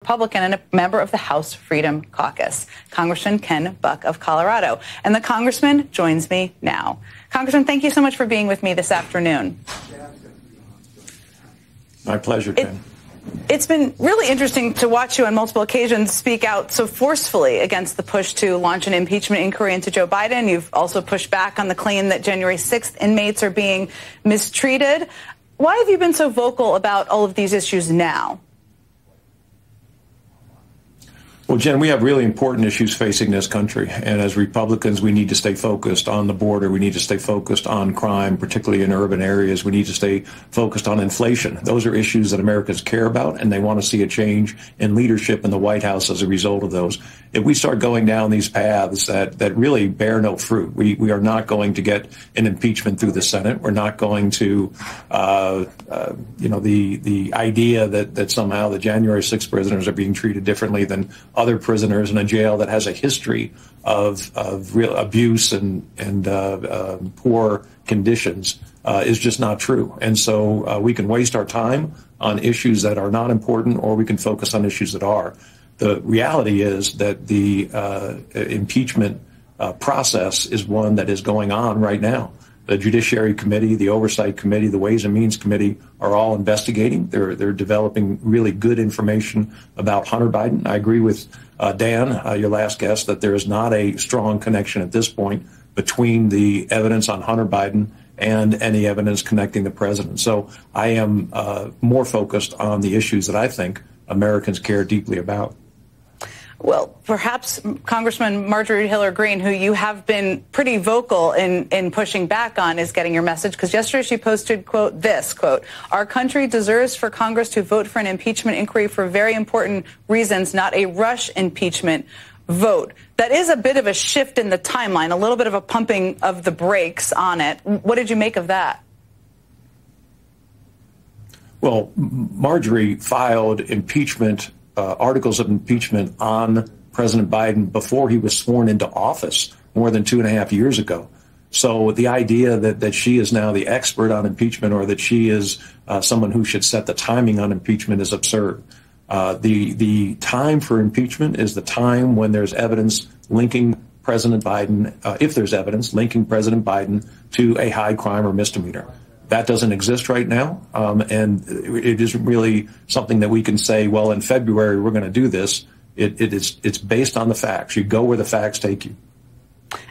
Republican and a member of the House Freedom Caucus, Congressman Ken Buck of Colorado. And the congressman joins me now. Congressman, thank you so much for being with me this afternoon. My pleasure, Ken. It's been really interesting to watch you on multiple occasions speak out so forcefully against the push to launch an impeachment inquiry into Joe Biden. You've also pushed back on the claim that January 6th inmates are being mistreated. Why have you been so vocal about all of these issues now? Well, Jen, we have really important issues facing this country. And as Republicans, we need to stay focused on the border. We need to stay focused on crime, particularly in urban areas. We need to stay focused on inflation. Those are issues that Americans care about, and they want to see a change in leadership in the White House as a result of those. If we start going down these paths that really bear no fruit, we are not going to get an impeachment through the Senate. We're not going to, the idea that somehow the January 6th prisoners are being treated differently than other prisoners in a jail that has a history of real abuse and poor conditions is just not true. And so we can waste our time on issues that are not important, or we can focus on issues that are. The reality is that the impeachment process is one that is going on right now. The Judiciary Committee, the Oversight Committee, the Ways and Means Committee are all investigating. They're developing really good information about Hunter Biden. I agree with Dan, your last guest, that there is not a strong connection at this point between the evidence on Hunter Biden and any evidence connecting the president. So I am more focused on the issues that I think Americans care deeply about. Well, perhaps Congressman Marjorie Taylor Greene, who you have been pretty vocal in pushing back on, is getting your message, because yesterday she posted, quote, this, quote, "Our country deserves for Congress to vote for an impeachment inquiry for very important reasons, not a rush impeachment vote." That is a bit of a shift in the timeline, a little bit of a pumping of the brakes on it. What did you make of that? Well, Marjorie filed impeachment articles of impeachment on President Biden before he was sworn into office more than 2.5 years ago. So the idea that she is now the expert on impeachment, or that she is someone who should set the timing on impeachment, is absurd. The time for impeachment is the time when there's evidence linking President Biden, if there's evidence linking President Biden to a high crime or misdemeanor. That doesn't exist right now, and it isn't really something that we can say, well, in February we're going to do this. It's based on the facts. You go where the facts take you.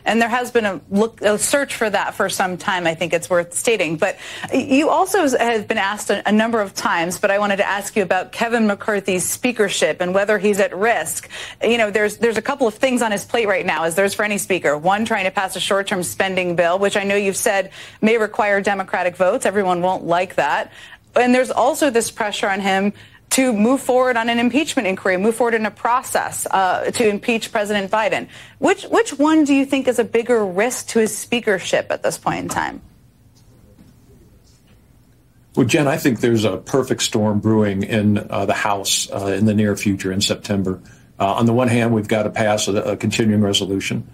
And there has been a search for that for some time, I think it's worth stating. But you also have been asked a number of times, but I wanted to ask you about Kevin McCarthy's speakership and whether he's at risk. You know, there's a couple of things on his plate right now, as there's for any speaker. One, trying to pass a short-term spending bill, which I know you've said may require Democratic votes. Everyone won't like that. And there's also this pressure on him to move forward on an impeachment inquiry, move forward in a process to impeach President Biden. Which one do you think is a bigger risk to his speakership at this point in time? Well, Jen, I think there's a perfect storm brewing in the House in the near future in September. On the one hand, we've got to pass a continuing resolution.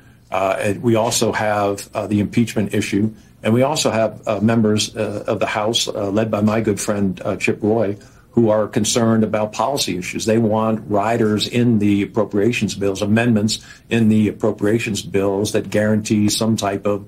We also have the impeachment issue, and we also have members of the House, led by my good friend Chip Roy, who are concerned about policy issues. They want riders in the appropriations bills, amendments in the appropriations bills that guarantee some type of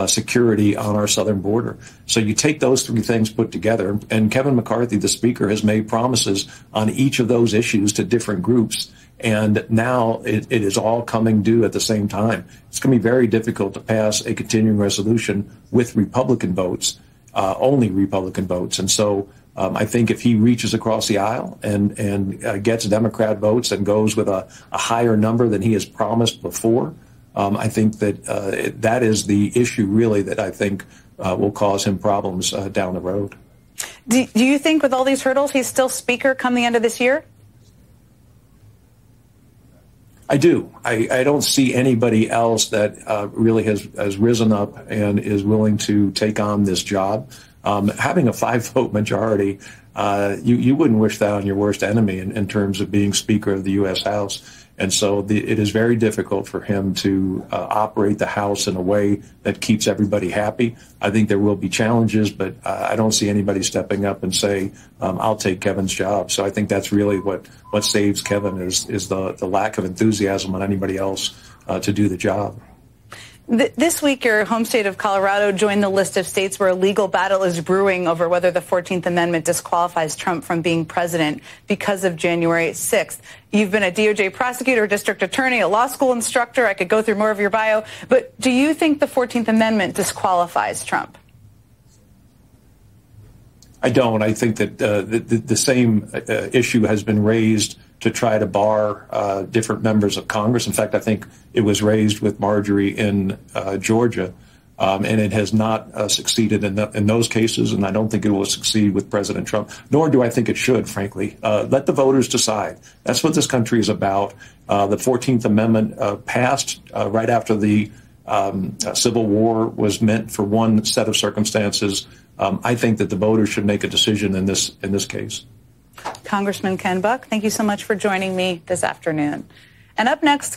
security on our southern border. So you take those three things put together, and Kevin McCarthy, the speaker, has made promises on each of those issues to different groups. And now it is all coming due at the same time. It's going to be very difficult to pass a continuing resolution with Republican votes, only Republican votes. And so I think if he reaches across the aisle and gets Democrat votes and goes with a higher number than he has promised before, I think that that is the issue really that I think will cause him problems down the road. Do you think with all these hurdles, he's still speaker come the end of this year? I do. I don't see anybody else that really has risen up and is willing to take on this job. Having a 5-vote majority you wouldn't wish that on your worst enemy in terms of being Speaker of the U.S. House. And so it is very difficult for him to operate the House in a way that keeps everybody happy. I think there will be challenges, but I don't see anybody stepping up and say, I'll take Kevin's job. So I think that's really what saves Kevin is the lack of enthusiasm on anybody else to do the job. This week, your home state of Colorado joined the list of states where a legal battle is brewing over whether the 14th Amendment disqualifies Trump from being president because of January 6th. You've been a DOJ prosecutor, district attorney, a law school instructor. I could go through more of your bio. But do you think the 14th Amendment disqualifies Trump? I don't. I think that the same issue has been raised to try to bar different members of Congress. In fact, I think it was raised with Marjorie in Georgia, and it has not succeeded in those cases, and I don't think it will succeed with President Trump, nor do I think it should, frankly. Let the voters decide. That's what this country is about. The 14th Amendment passed right after the Civil War was meant for one set of circumstances. I think that the voters should make a decision in this case. Congressman Ken Buck, thank you so much for joining me this afternoon. And up next,